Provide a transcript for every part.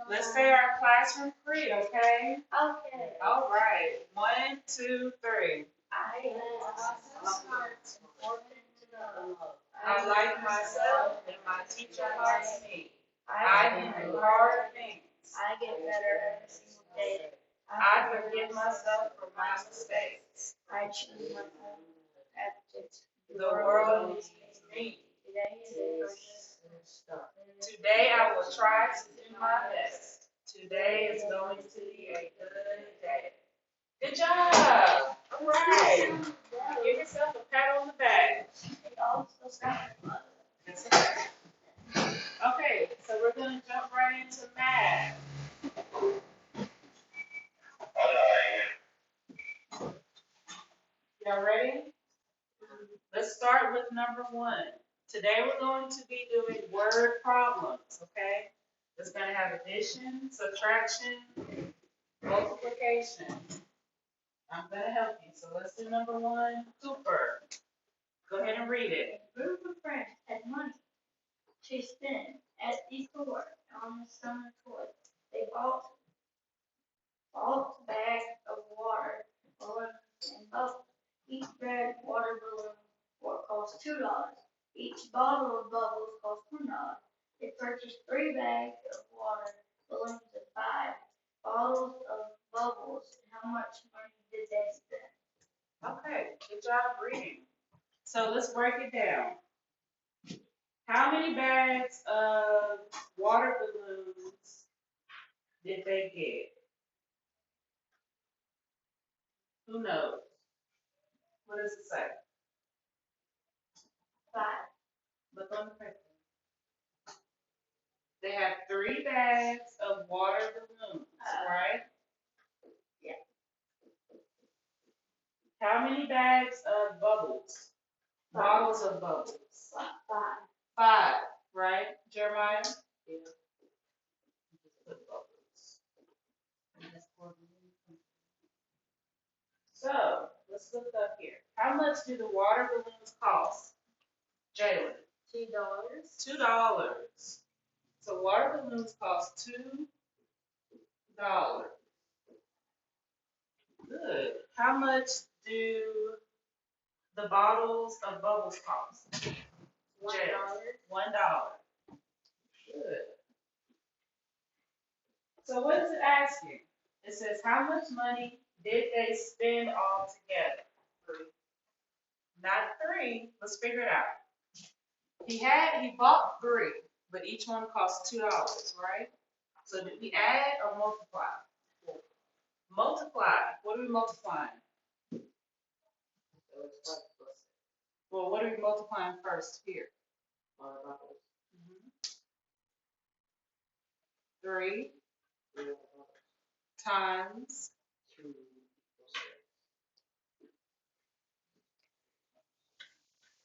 Let's say our classroom creed, okay? Okay. All right. 1, 2, 3. I like myself and my teacher likes me. I can do hard things. I get better every single day. I forgive myself for my mistakes. I choose my own attitude. The world needs me. Today I will try to do my best. Today is going to be a good day. Good job. All right. Give yourself a pat on the back. That's okay. Okay, so we're going to jump right into math. Y'all ready? Let's start with number 1. Today we're going to be doing word problems, okay? It's going to have addition, subtraction, multiplication. I'm going to help you. So let's do number 1, Cooper. Go ahead and read it. A group of friends had money to spend at the store on the summer toy. They bought a bag of water balloons and bubbles. Each bag of water balloon cost $2. Each bottle of bubbles cost $1. They purchased 3 bags of water balloons and 5 bottles of bubbles. How much money did they spend? Okay, good job reading. So let's break it down. How many bags of water balloons did they get? Who knows? What does it say? 5. Look on the paper. They have 3 bags of water balloons, right? Yeah. How many bags of bubbles? Bottles of bubbles? 5. 5, right? Jeremiah? Yeah. So, let's look up here. How much do the water balloons cost? Jalen? $2. $2. So water balloons cost $2. Good. How much do the bottles of bubbles cost? $1. $1. Good. So what is it asking? It says how much money did they spend all together? 3. Not 3. Let's figure it out. He bought 3, but each one cost $2, right? So did we add or multiply? Multiply. What are we multiplying? Well, what are we multiplying first here? 3 times 2.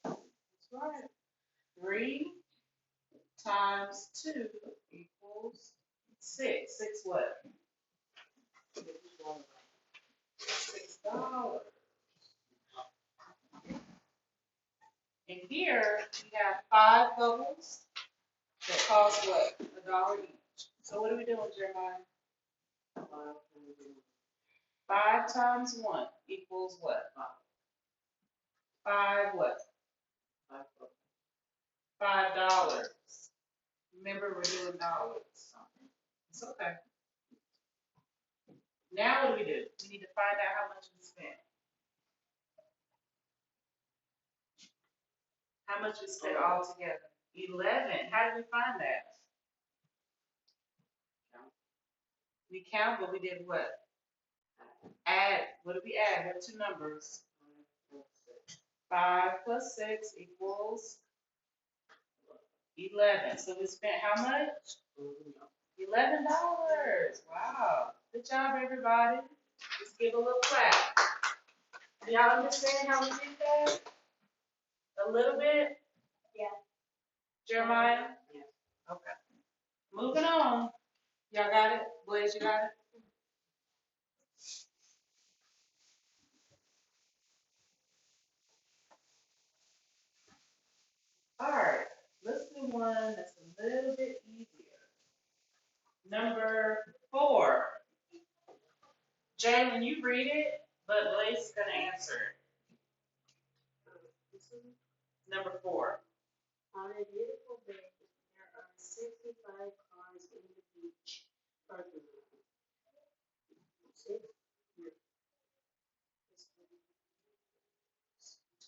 That's right. 3 times 2 equals 6. 6 what? $6. And here we have 5 bubbles that cost what? $1 each. So what are we doing, Jeremiah? 5 times 1 equals what? 5 what? $5. Remember, we're doing dollars. It's okay. Now what do? We need to find out how much we spent. How much we spent all together? 11. How did we find that? We count, but we did what? Add. What did we add? What are 2 numbers? 5 plus 6 equals 11. So we spent how much? $11. Wow. Good job, everybody. Let's give a little clap. Do y'all understand how we did that? A little bit? Yeah. Jeremiah? Yeah. Okay. Moving on. Y'all got it? Blaze, you got it? All right. Let's do one that's a little bit easier. Jordan, you read it, but Blaze is gonna answer. Number 4. On a beautiful day, there are 65 cars in the beach parking lot.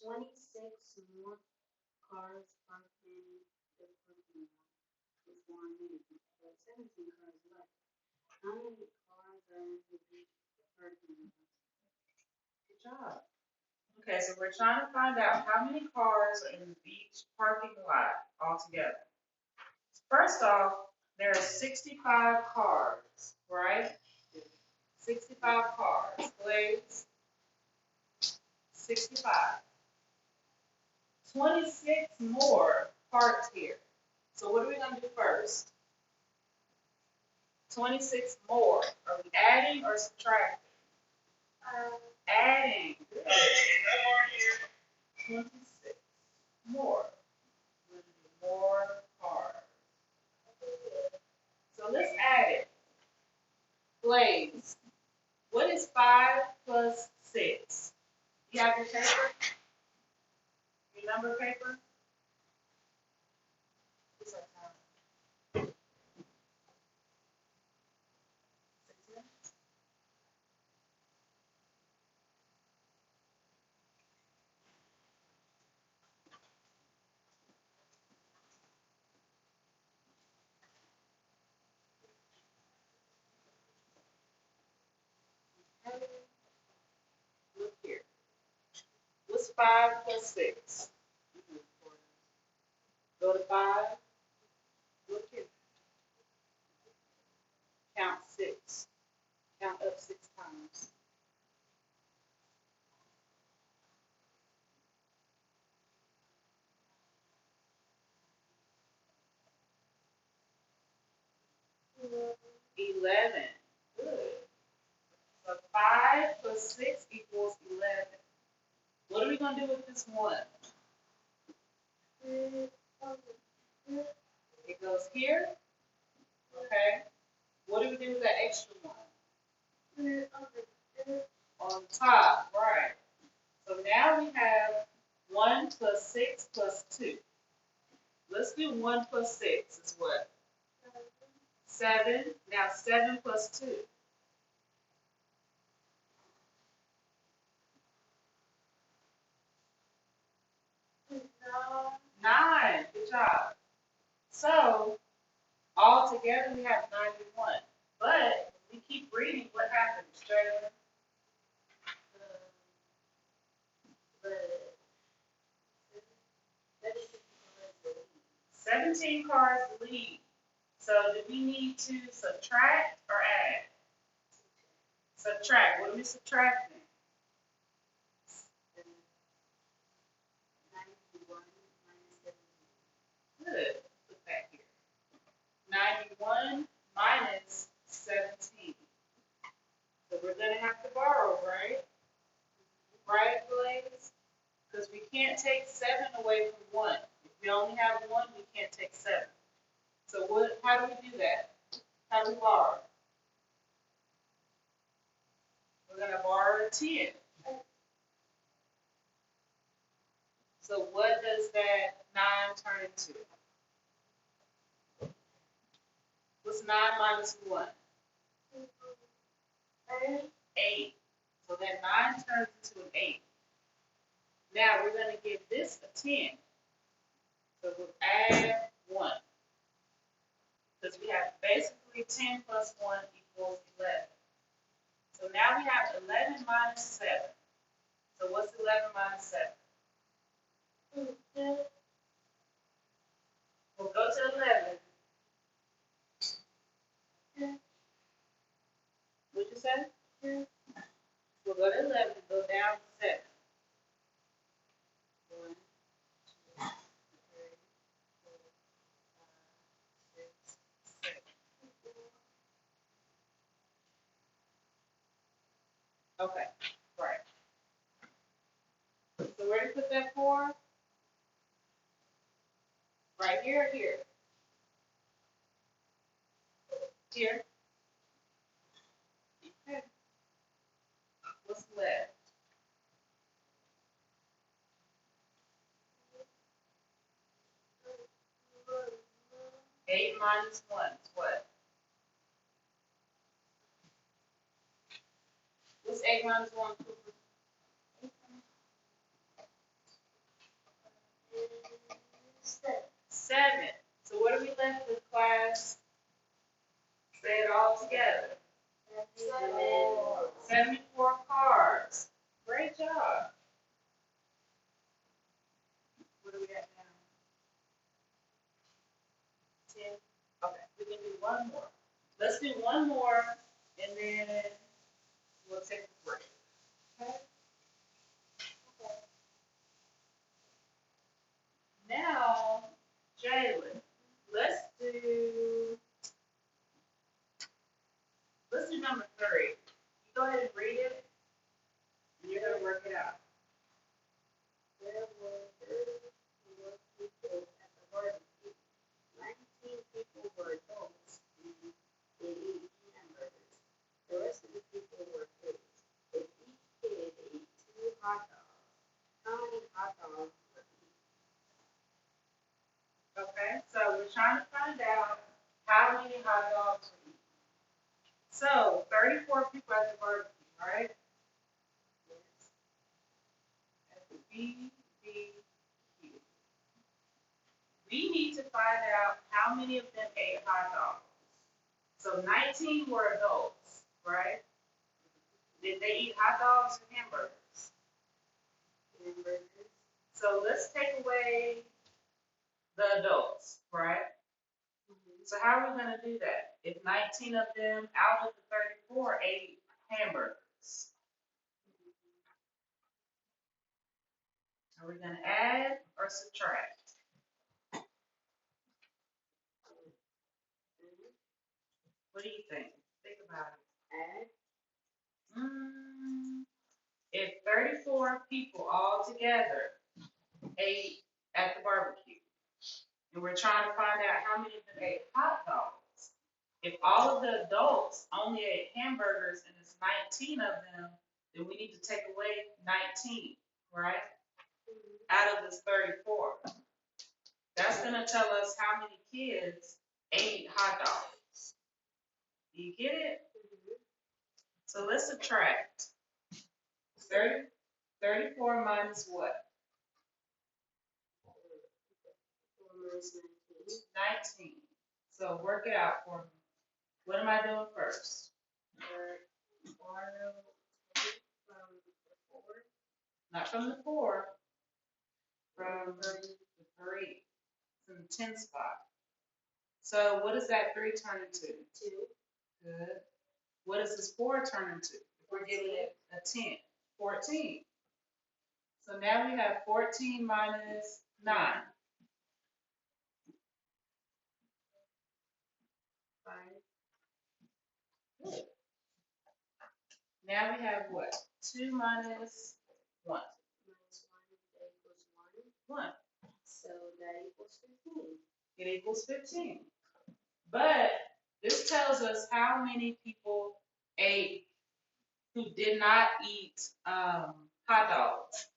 26 more cars parked in the parking lot before noon. There are 17 cars left. How many cars are in the beach parking lot? Good job. Okay, so we're trying to find out how many cars are in the beach parking lot altogether. First off, there are 65 cars, right? 65 cars. Blaze. 65. 26 more parked here. So what are we going to do first? 26 more. Are we adding or subtracting? Adding. Good. 26 more. We're going to do more cars. So let's add it. Blaze. What is 5 plus 6? You have your paper? Your number paper? What's our time? 6 minutes? Look here. What's 5 plus 6? Go to 5. Look here. Count 6. Count up 6 times. Yeah. 11. Good. So 5 plus 6 equals 11. What are we going to do with this 1? It goes here. Okay. What do we do with that extra 1? On top, right. So now we have 1 plus 6 plus 2. Let's do 1 plus 6 is what? 7. Now 7 plus 2. 9. Good job. So all together we have 91. But we keep reading, what happens, Jalen? 17 cars lead. So do we need to subtract or add? Subtract. What are we subtracting? 91 minus 17. Good. Put that here. 91 minus 17. So we're going to have to borrow, right? Right, Blaze? Because we can't take 7 away from 1. If we only have 1, we can't take 7. So how do we do that? How do we borrow? We're going to borrow 10. So what does that 9 turn into? What's 9 minus 1? 8. So that 9 turns into an 8. Now we're going to give this a 10. So we'll add 1. Because we have basically 10 plus 1 equals 11. So now we have 11 minus 7. So what's 11 minus 7? We'll go to 11. What'd you say? We'll go to 11 and go down to 7. 1, 2, 3, 4, 5, 6, 7. Okay, right. So where to put that 4? Right here or here? Here. Okay. minus 1 is what? What's 8 minus 1? Seven. So what are we left with, class? Say it all together. 74 cars. Great job. What are we at now? 10. Okay, we can do one more. Let's do one more, and then we'll take a break. Okay? Now, Jalen, let's do number 3. You go ahead and read it, and you're gonna work it out. There were 34 people at the barbecue. 19 people were adults and they ate hamburgers. The rest of the people were kids. If each kid ate 2 hot dogs, how many hot dogs were eaten? Okay, so we're trying to find out how many hot dogs were eaten. So 34 people at the barbecue, right? Yes. At the BBQ. We need to find out how many of them ate hot dogs. So 19 were adults, right? Did they eat hot dogs or hamburgers? Hamburgers. So let's take away the adults, right? So how are we going to do that? If 19 of them out of the 34 ate hamburgers, are we going to add or subtract? What do you think? Think about it. Add. If 34 people all together ate at the barbecue, and we're trying to find out how many of them ate hot dogs, if all of the adults only ate hamburgers and it's 19 of them, then we need to take away 19, right? Out of this 34. That's going to tell us how many kids ate hot dogs. Do you get it? So let's subtract. 34 minus what? 4 minus 19. So work it out for me. What am I doing first? Not from the 4. From the 3. From the 10 spot. So what does that 3 turn into? 2. Good. What does this 4 turn into? If we're giving it a 10. 14. So now we have 14 minus 9. 5. Good. Now we have what? 2 minus 1. Minus 1, that equals 1. So that equals 15. It equals 15. But this tells us how many people ate who did not eat hot dogs.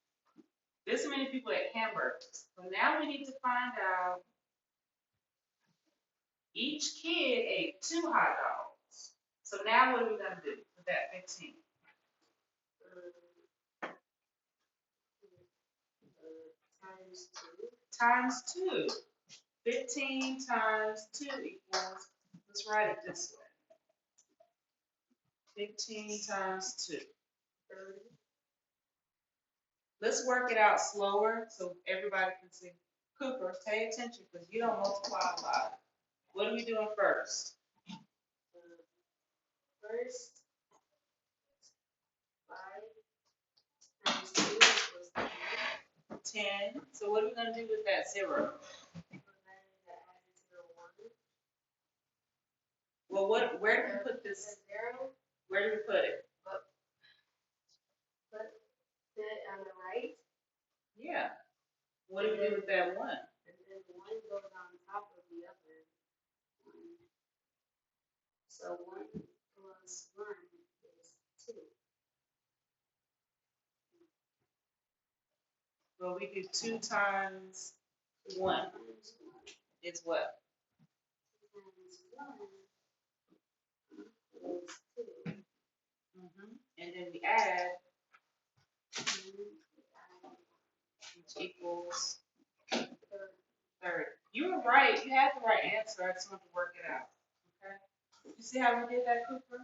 This many people ate hamburgers. So now we need to find out each kid ate 2 hot dogs. So now what are we going to do with that 15? Times 2. Times 2. 15 times 2 equals, let's write it this way. 15 times 2. 30. Let's work it out slower so everybody can see. Cooper, pay attention because you don't multiply a lot. What are we doing first? First, 5 times 2 equals 10. 10. So what are we going to do with that 0? Well, where do we put this? 0. Where do we put it? Put it on the right. Yeah. What do we do with that 1? And then 1 goes on top of the other 1. So 1 plus 1 is 2. Well, we do 2 times 1 is what? 2 and then we add, which equals 30. You were right. You had the right answer. I just wanted to work it out. Okay. You see how we did that, Cooper?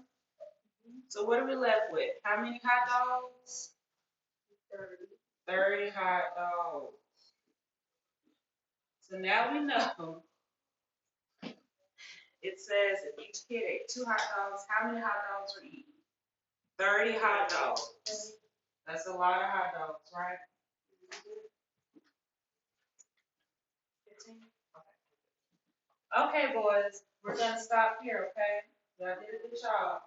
So what are we left with? How many hot dogs? 30 hot dogs. So now we know it says if each kid ate 2 hot dogs, how many hot dogs were eaten? 30 hot dogs. That's a lot of hot dogs, right? 15? Okay. Okay, boys, we're gonna stop here, okay? Y'all did a good job.